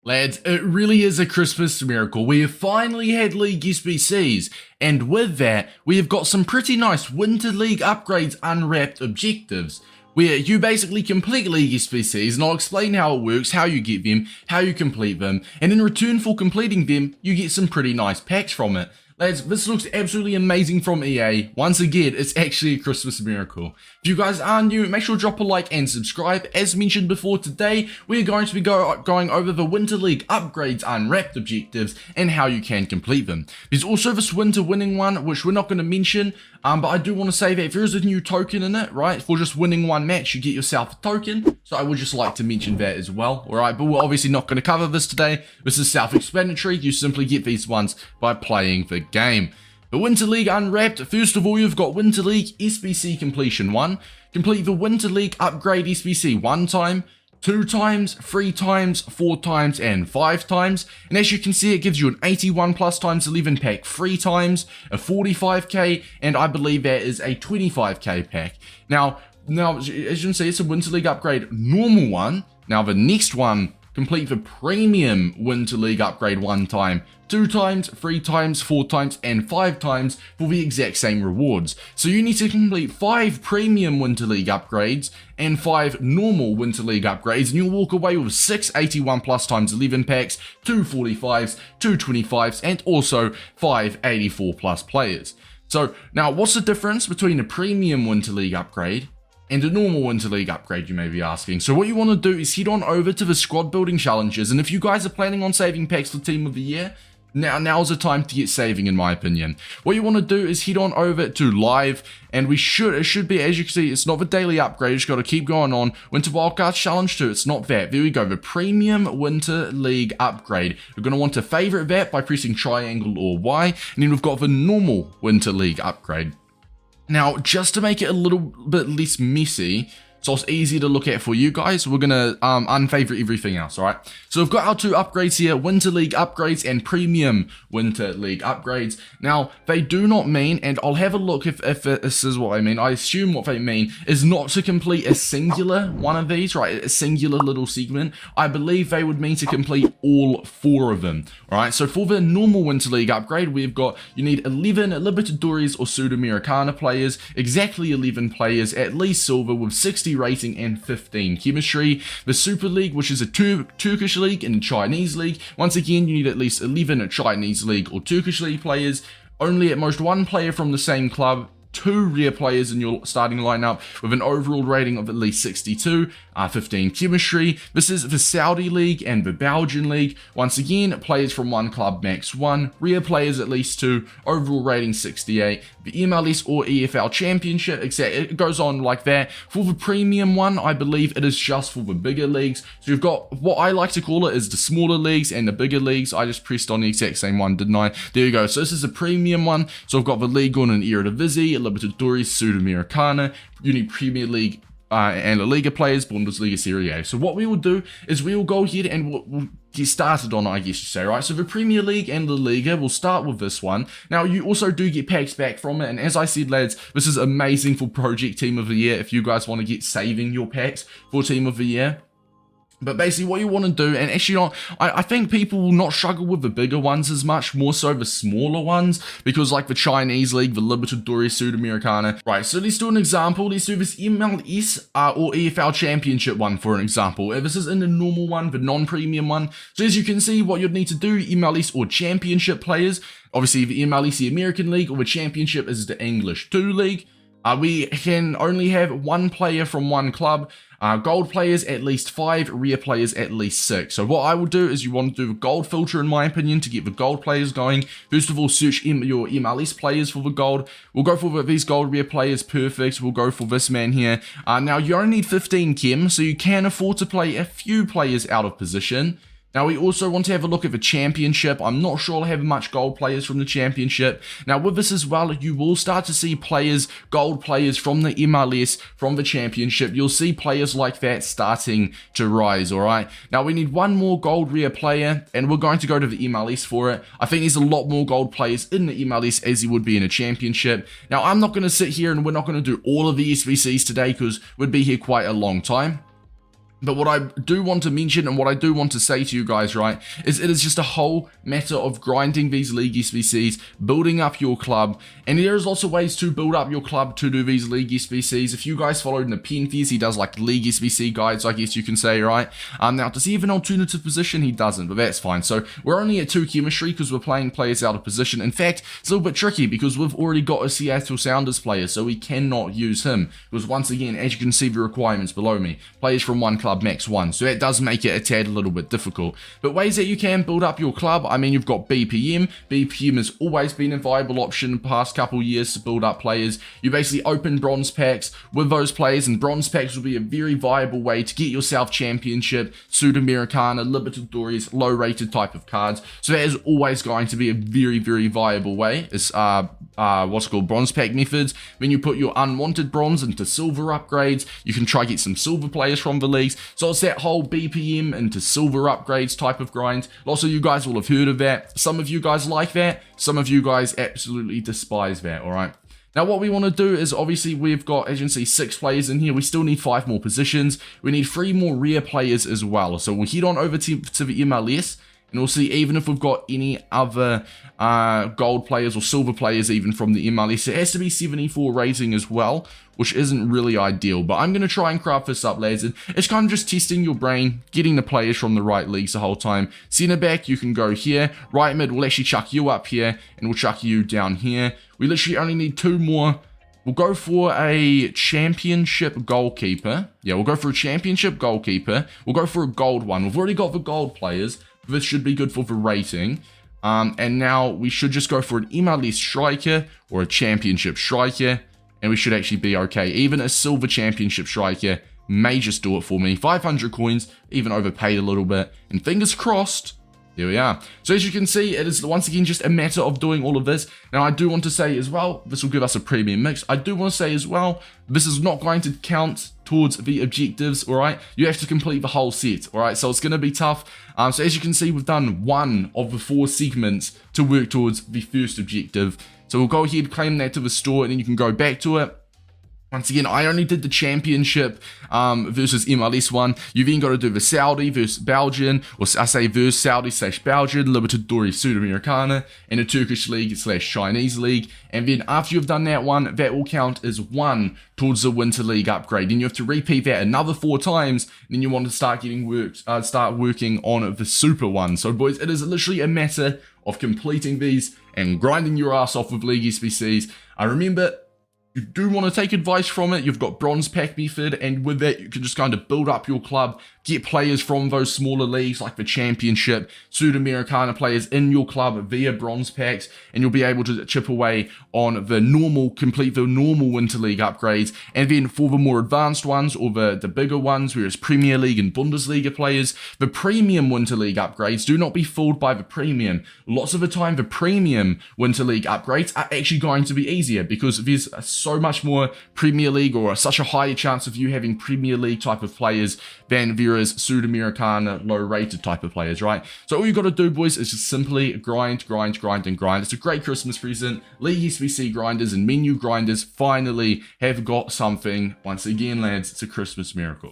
Lads, it really is a Christmas miracle. We have finally had League SBCs, and with that, we have got some pretty nice Winter League upgrades unwrapped objectives, where you basically complete League SBCs, and I'll explain how it works, how you get them, how you complete them, and in return for completing them, you get some pretty nice packs from it. Lads, this looks absolutely amazing from EA. Once again, it's actually a Christmas miracle. If you guys are new, make sure to drop a like and subscribe. As mentioned before, today we're going to be going over the Winter League upgrades unwrapped objectives and how you can complete them. There's also this winter winning one, which we're not going to mention, but I do want to say that if there is a new token in it, right, for just winning one match, you get yourself a token. So I would just like to mention that as well, alright, but we're obviously not going to cover this today. This is self-explanatory. You simply get these ones by playing the game. The Winter League Unwrapped, first of all, you've got Winter League SBC Completion 1. Complete the Winter League Upgrade SBC 1 time, 2 times, 3 times, 4 times, and 5 times. And as you can see, it gives you an 81 plus times 11 pack 3 times, a 45k, and I believe that is a 25k pack. Now, as you can see, it's a Winter League Upgrade normal one. Now, the next one, complete the Premium Winter League Upgrade 1 time, 2 times, 3 times, 4 times, and 5 times for the exact same rewards. So you need to complete 5 Premium Winter League upgrades and 5 normal Winter League upgrades, and you'll walk away with 6 81 plus times 11 packs, 2 45s, 2 25s, and also 5 84 plus players. So now, what's the difference between a Premium Winter League upgrade and a normal Winter League upgrade, you may be asking? So what you want to do is head on over to the squad building challenges, and if you guys are planning on saving packs for Team of the Year, now's the time to get saving, in my opinion. What you want to do is head on over to live, and it should be, as you can see, it's not the daily upgrade, it's got to keep going on. Winter Wildcards Challenge 2, it's not that. There we go, the Premium Winter League upgrade. You're going to want to favorite that by pressing triangle or Y, and then we've got the normal Winter League upgrade. Now, just to make it a little bit less messy, so it's easy to look at for you guys, we're going to unfavorite everything else, alright? So we've got our 2 upgrades here, Winter League upgrades and Premium Winter League upgrades. Now, they do not mean, and I'll have a look if this is what I mean, I assume what they mean is not to complete a singular one of these, right? A singular little segment. I believe they would mean to complete all 4 of them, alright? So for the normal Winter League upgrade, we've got, you need 11 Libertadores or Sudamericana players, exactly 11 players, at least silver with 60 rating and 15 chemistry. The Super League, which is a Turkish league and a Chinese league. Once again, you need at least 11 Chinese league or Turkish league players. Only at most 1 player from the same club. 2 rare players in your starting lineup with an overall rating of at least 62, 15 chemistry. This is the Saudi League and the Belgian League. Once again, players from 1 club, max 1, rare players at least 2, overall rating 68. The MLS or EFL Championship, it goes on like that. For the premium one, I believe it is just for the bigger leagues. So you've got what I like to call it is the smaller leagues and the bigger leagues. I just pressed on the exact same one, didn't I? There you go. So this is a premium one. So I've got the League on and Eredivisie, Libertadores, Sudamericana, Uni Premier League, and La Liga players, Bundesliga, Serie A. So what we will do is we will go ahead and we'll get started on it, I guess you say, right? So the Premier League and La Liga, we'll start with this one. Now, you also do get packs back from it, and as I said, lads, this is amazing for Project Team of the Year if you guys want to get saving your packs for Team of the Year. But basically what you want to do, and actually I think people will not struggle with the bigger ones as much, more so the smaller ones, because like the Chinese League, the Libertadores, Sudamericana. Right, so let's do an example. Let's do this MLS or EFL Championship one for an example. This is in the normal one, the non-premium one. So as you can see, what you'd need to do, MLS or Championship players, obviously the MLS, the American League, or the Championship is the English 2 League. We can only have 1 player from 1 club. Gold players at least 5, rare players at least 6. So what I will do is you want to do a gold filter, in my opinion, to get the gold players going. First of all, search your MLS players for the gold. We'll go for these gold rare players, perfect. We'll go for this man here. Now you only need 15 chem, so you can afford to play a few players out of position. Now, we also want to have a look at the Championship. I'm not sure I'll have much gold players from the Championship. Now, with this as well, you will start to see players, gold players from the MLS, from the Championship. You'll see players like that starting to rise, all right? Now, we need 1 more gold rare player, and we're going to go to the MLS for it. I think there's a lot more gold players in the MLS as there would be in a Championship. Now, I'm not going to sit here and we're not going to do all of the SBCs today because we'd be here quite a long time. But what I do want to mention and what I do want to say to you guys, right, is it is just a whole matter of grinding these League SBCs, building up your club, and there's lots of ways to build up your club to do these League SBCs. If you guys followed Nepenthes, he does like League SBC guides, I guess you can say, right? Now, does he have an alternative position? He doesn't, but that's fine. So we're only at 2 chemistry because we're playing players out of position. In fact, it's a little bit tricky because we've already got a Seattle Sounders player, so we cannot use him. Because once again, as you can see the requirements below me, players from one club max 1, so that does make it a tad a little bit difficult. But ways that you can build up your club, I mean, you've got BPM. BPM has always been a viable option the past couple years to build up players. You basically open bronze packs with those players, and bronze packs will be a very viable way to get yourself championship, Sudamericana, Libertadores, low rated type of cards. So that is always going to be a very, very viable way. It's what's called bronze pack methods. When you put your unwanted bronze into silver upgrades, you can try get some silver players from the leagues. So it's that whole BPM into silver upgrades type of grind. Lots of you guys will have heard of that. Some of you guys like that. Some of you guys absolutely despise that, alright? Now what we want to do is, obviously we've got, as you can see, 6 players in here. We still need 5 more positions. We need 3 more rare players as well. So we'll head on over to the MLS. And we'll see, even if we've got any other gold players or silver players even from the MLS, it has to be 74 rating as well, which isn't really ideal. But I'm going to try and craft this up, lads. And it's kind of just testing your brain, getting the players from the right leagues the whole time. Centre back, you can go here. Right mid, we'll actually chuck you up here, and we'll chuck you down here. We literally only need 2 more. We'll go for a championship goalkeeper. Yeah, we'll go for a championship goalkeeper. We'll go for a gold one. We've already got the gold players. This should be good for the rating. And now we should just go for an MLS striker or a championship striker, and we should actually be okay. Even a silver championship striker may just do it for me. 500 coins, even overpaid a little bit. And fingers crossed, here we are. So as you can see, it is once again just a matter of doing all of this. Now I do want to say as well, this will give us a premium mix. I do want to say as well, this is not going to count towards the objectives, alright? You have to complete the whole set, alright? So it's going to be tough. So as you can see, we've done 1 of the 4 segments to work towards the first objective. So we'll go ahead, claim that to the store, and then you can go back to it. Once again, I only did the championship versus MLS one. You then got to do the Saudi versus Belgian, or I say versus Saudi / Belgian, Libertadores Sudamericana, and the Turkish League / Chinese League. And then after you've done that one, that will count as 1 towards the Winter League upgrade. Then you have to repeat that another 4 times. Then you want to start getting working on the Super one. So boys, it is literally a matter of completing these and grinding your ass off with League SBCs. I remember, you do want to take advice from it. You've got bronze pack method, and with that you can just kind of build up your club, get players from those smaller leagues like the Championship, Sudamericana players in your club via bronze packs, and you'll be able to chip away on the normal, complete the normal Winter League upgrades. And then for the more advanced ones, or the bigger ones, whereas Premier League and Bundesliga players, the premium Winter League upgrades, do not be fooled by the premium. Lots of the time the premium Winter League upgrades are actually going to be easier because there's so much more Premier League, or such a higher chance of you having Premier League type of players than there is Sudamericana low rated type of players, right? So all you got to do, boys, is just simply grind, grind, grind, and grind. It's a great Christmas present. League SBC grinders and menu grinders finally have got something. Once again, lads, it's a Christmas miracle.